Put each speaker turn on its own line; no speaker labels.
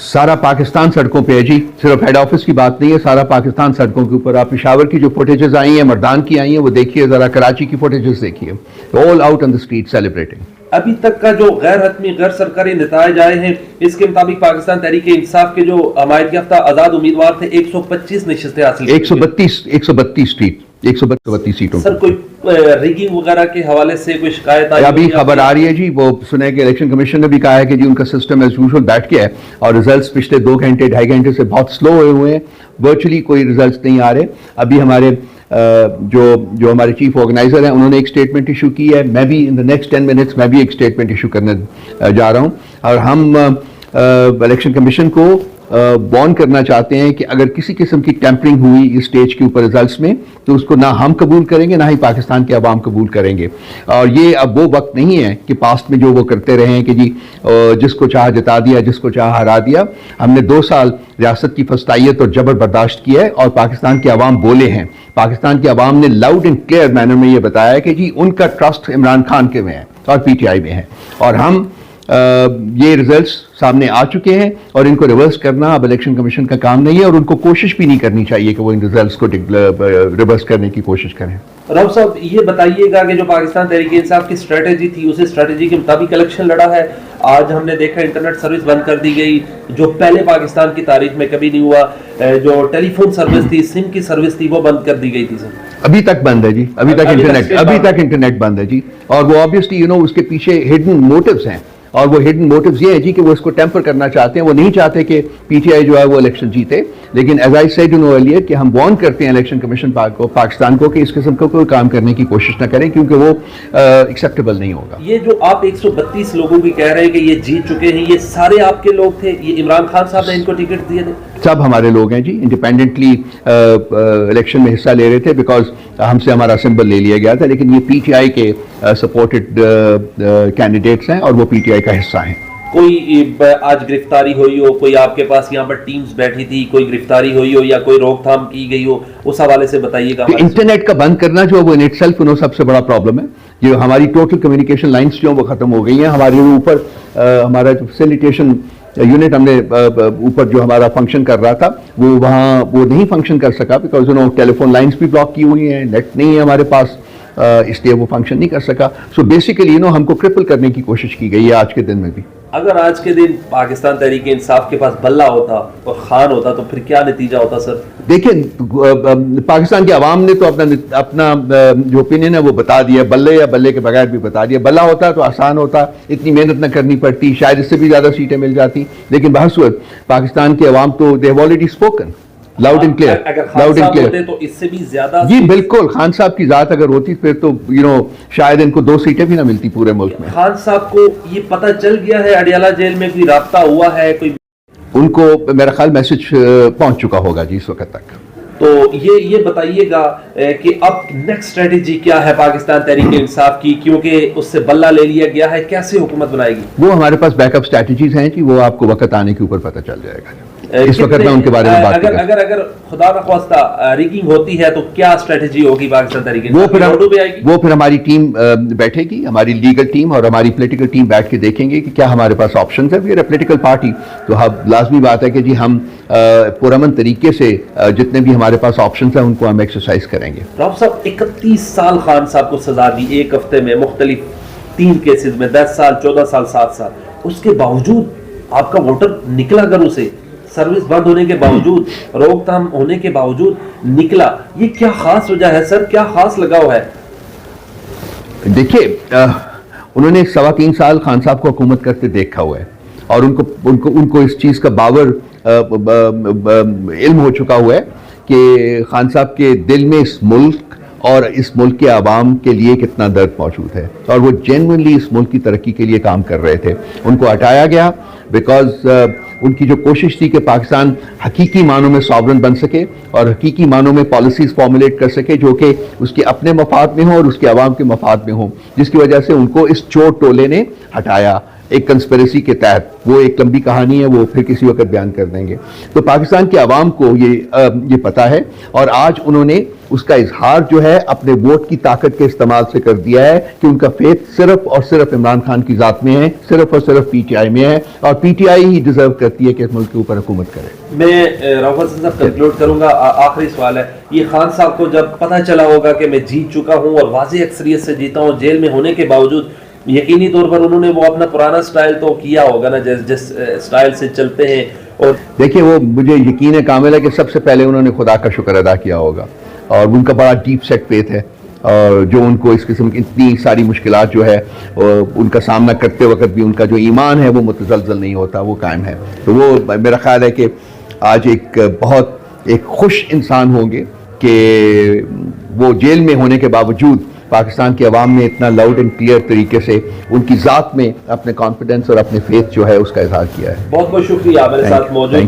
سارا پاکستان سڑکوں پہ ہے جی، صرف ہیڈ آفس کی بات نہیں ہے، سارا پاکستان سڑکوں کے اوپر. آپ پشاور کی جو فوٹیجز آئی ہیں، مردان کی آئی ہیں، وہ دیکھیے ذرا، کراچی کی فوٹیجز دیکھیے، all out on the street celebrating.
ابھی تک کا جو غیر حتمی غیر سرکاری نتائج آئے ہیں، اس کے مطابق پاکستان تحریک انصاف کے جو حمایت یافتہ آزاد امیدوار تھے 125 نشستیں حاصل کی. 132 سیٹوں.
سر
کوئی ریگنگ وغیرہ کے حوالے سے کوئی شکایت آئی؟
ابھی خبر آ رہی ہے جی، وہ سنے کہ الیکشن کمیشن نے بھی کہا ہے کہ جی ان کا سسٹم ایز یوزول بیٹھ گیا ہے اور ریزلٹس پچھلے 2 گھنٹے 2.5 گھنٹے سے بہت سلو ہوئے ہیں، ورچولی کوئی ریزلٹس نہیں آ رہے. ابھی ہمارے جو ہمارے چیف آرگنائزر ہیں انہوں نے ایک اسٹیٹمنٹ ایشو کی ہے، میں بھی ان دا نیکسٹ 10 منٹس میں بھی ایک اسٹیٹمنٹ ایشو کرنے جا رہا ہوں. اور ہم الیکشن کمیشن کو وارن کرنا چاہتے ہیں کہ اگر کسی قسم کی ٹیمپرنگ ہوئی اس اسٹیج کے اوپر ریزلٹس میں تو اس کو نہ ہم قبول کریں گے، نہ ہی پاکستان کے عوام قبول کریں گے. اور یہ اب وہ وقت نہیں ہے کہ پاسٹ میں جو وہ کرتے رہے ہیں کہ جی جس کو چاہ جتا دیا، جس کو چاہ ہرا دیا. ہم نے 2 سال ریاست کی فسطائیت اور جبر برداشت کیا ہے اور پاکستان کے عوام بولے ہیں. پاکستان کے عوام نے لاؤڈ اینڈ کلیئر مینر میں یہ بتایا کہ جی ان کا ٹرسٹ عمران خان کے میں ہے اور پی ٹی آئی میں ہے. اور ہم یہ ریزلٹس سامنے آ چکے ہیں اور ان کو ریورس کرنا اب الیکشن کمیشن کا کام نہیں ہے، اور ان کو کوشش بھی نہیں کرنی چاہیے کہ وہ ان ریزلٹس کو ریورس کرنے کی کوشش کریں.
راؤ صاحب یہ بتائیے گا کہ جو پاکستان تحریک انصاف کی اسٹریٹجی تھی، اسی اسٹریٹجی کے مطابق الیکشن لڑا ہے. آج ہم نے دیکھا انٹرنیٹ سروس بند کر دی گئی، جو پہلے پاکستان کی تاریخ میں کبھی نہیں ہوا. جو ٹیلی فون سروس تھی، سم کی سروس تھی، وہ بند کر دی گئی تھی. سر
ابھی تک بند ہے جی، ابھی تک انٹرنیٹ بند ہے جی. اور وہ آبویسلی اس کے پیچھے ہڈن موٹیوز ہیں، اور وہ ہڈن موٹیوز یہ ہے جی کہ وہ اس کو ٹیمپر کرنا چاہتے ہیں. وہ نہیں چاہتے کہ پی ٹی آئی جو ہے وہ الیکشن جیتے. لیکن ایز آئی سیڈ ارلیئر کہ ہم وارن کرتے ہیں الیکشن کمیشن پاکستان کو کہ اس قسم کا کوئی کام کرنے کی کوشش نہ کریں، کیونکہ وہ ایکسیپٹیبل نہیں ہوگا.
یہ جو آپ 132 لوگوں کی کہہ رہے ہیں کہ یہ جیت چکے ہیں، یہ سارے آپ کے لوگ تھے؟ یہ عمران خان صاحب نے ان کو ٹکٹ دیے تھے؟
سب ہمارے لوگ ہیں جی، انڈیپینڈنٹلی الیکشن میں حصہ لے رہے تھے بیکاز ہم سے ہمارا سمبل لے لیا گیا تھا. لیکن یہ پی ٹی آئی کے سپورٹڈ کینڈیڈیٹس ہیں اور وہ پی ٹی آئی کا حصہ ہیں.
کوئی آج گرفتاری ہوئی ہو، کوئی آپ کے پاس یہاں پر ٹیمز بیٹھی تھی، کوئی گرفتاری ہوئی ہو یا کوئی روک تھام کی گئی ہو، اس حوالے سے بتائیے گا.
انٹرنیٹ کا بند کرنا جو وہ ان اٹ سیلف سب سے بڑا پرابلم ہے. جو ہماری ٹوٹل کمیونیکیشن لائنس جو وہ ختم ہو گئی ہیں. ہمارے اوپر ہمارا جو فیسیلیٹیشن یونٹ ہم نے اوپر جو ہمارا فنکشن کر رہا تھا وہ وہاں وہ نہیں فنکشن کر سکا بیکاز ٹیلی فون لائنس بھی بلاک کی ہوئی ہیں، نیٹ نہیں ہے ہمارے پاس، اس لیے وہ فنکشن نہیں کر سکا. سو بیسیکلی ہم کو کرپل کرنے کی کوشش کی گئی ہے آج کے دن میں بھی.
اگر آج کے دن پاکستان تحریک انصاف کے پاس بلہ ہوتا اور خان ہوتا تو پھر کیا نتیجہ ہوتا سر؟
دیکھیں پاکستان کے عوام نے تو اپنا جو اوپینین ہے وہ بتا دیا، بلے یا بلے کے بغیر بھی بتا دیا. بلہ ہوتا تو آسان ہوتا، اتنی محنت نہ کرنی پڑتی، شاید اس سے بھی زیادہ سیٹیں مل جاتی. لیکن بہرصورت پاکستان کے عوام تو they have already spoken loud and clear.
اگر خان صاحب ہوتے تو اس سے بھی زیادہ
جی بالکل. خان صاحب کی ذات اگر ہوتی پھر تو شاید ان کو 2 سیٹیں بھی نہ ملتی پورے ملک میں.
خان صاحب کو یہ پتہ چل گیا ہے اڈیالہ جیل میں کوئی رابطہ ہوا ہے؟ کوئی
ان کو میرا خیال میسج پہنچ چکا ہوگا جی اس وقت تک.
تو یہ بتائیے گا کہ اب نیکسٹ اسٹریٹجی کیا ہے پاکستان تحریک انصاف کی، کیونکہ اس سے بلہ لے لیا گیا ہے، کیسے حکومت بنائے گی؟
وہ ہمارے پاس بیک اپ اسٹریٹجیز ہیں جی، وہ آپ کو وقت آنے کے اوپر پتہ چل جائے گا. اس وقت میں ان کے بارے میں بات کروں.
اگر خدا نخواستہ ریگنگ ہوتی ہے تو کیا اسٹریٹجی ہوگی پاکستان تحریک انصاف؟
وہ پھر ہماری ٹیم بیٹھے گی، ہماری لیگل ٹیم اور ہماری پولیٹیکل ٹیم بیٹھ کے دیکھیں گے کہ کیا ہمارے پاس آپشنز ہیں. We are a political party, تو لازمی بات ہے کہ جی ہم پرامن طریقے سے جتنے بھی ہمارے پاس آپشنز ہیں ان کو ہم ایکسرسائز کریں گے.
راؤ صاحب 31 سال خان صاحب کو سزا دی، ایک ہفتے میں مختلف 3 کیسز میں 10 سال 14 سال 7 سال. اس کے باوجود آپ کا ووٹر نکلا گھروں سے، سروس بند ہونے کے باوجود، روک تھام ہونے کے باوجود نکلا. یہ کیا خاص وجہ ہے سر؟ کیا خاص لگاؤ ہے؟
دیکھیے انہوں نے 3.25 سال خان صاحب کو حکومت کرتے دیکھا ہوا ہے اور ان کو اس چیز کا باور علم ہو چکا ہوا ہے کہ خان صاحب کے دل میں اس ملک اور اس ملک کے عوام کے لیے کتنا درد موجود ہے، اور وہ جینوئنلی اس ملک کی ترقی کے لیے کام کر رہے تھے. ان کو ہٹایا گیا بیکاز ان کی جو کوشش تھی کہ پاکستان حقیقی معنوں میں ساورن بن سکے اور حقیقی معنوں میں پالیسیز فارمولیٹ کر سکے جو کہ اس کے اپنے مفاد میں ہوں اور اس کے عوام کے مفاد میں ہوں، جس کی وجہ سے ان کو اس چور ٹولے نے ہٹایا. ایک کنسپریسی کے تحت. وہ ایک لمبی کہانی ہے, وہ پھر کسی وقت بیان کر دیں گے. تو پاکستان کے عوام کو یہ پتہ ہے, اور آج انہوں نے اس کا اظہار جو ہے اپنے ووٹ کی طاقت کے استعمال سے کر دیا ہے کہ ان کا فیتھ صرف اور صرف عمران خان کی ذات میں ہے, صرف اور صرف پی ٹی آئی میں ہے, اور P T I he deserve کرتی ہے کہ اس ملک کے اوپر حکومت کرے.
میں رؤف حسن صاحب کنکلوڈ کروں گا. آخری سوال ہے, یہ خان صاحب کو جب پتہ چلا ہوگا کہ میں جیت چکا ہوں اور واضح اکثریت سے جیتا ہوں, جیل میں ہونے کے باوجود یقینی طور پر انہوں نے وہ اپنا پرانا سٹائل تو کیا ہوگا نا, جس سٹائل سے چلتے ہیں. اور
دیکھیں, وہ مجھے یقین کامل ہے کہ سب سے پہلے انہوں نے خدا کا شکر ادا کیا ہوگا, اور ان کا بڑا ڈیپ سیٹ فیتھ ہے, اور جو ان کو اس قسم کی اتنی ساری مشکلات جو ہے ان کا سامنا کرتے وقت بھی ان کا جو ایمان ہے وہ متزلزل نہیں ہوتا, وہ قائم ہے. تو وہ میرا خیال ہے کہ آج ایک خوش انسان ہوں گے کہ وہ جیل میں ہونے کے باوجود پاکستان کے عوام نے اتنا لاؤڈ اینڈ کلیئر طریقے سے ان کی ذات میں اپنے کانفیڈنس اور اپنے فیتھ جو ہے اس کا اظہار کیا ہے.
بہت بہت شکریہ میرے ساتھ موجود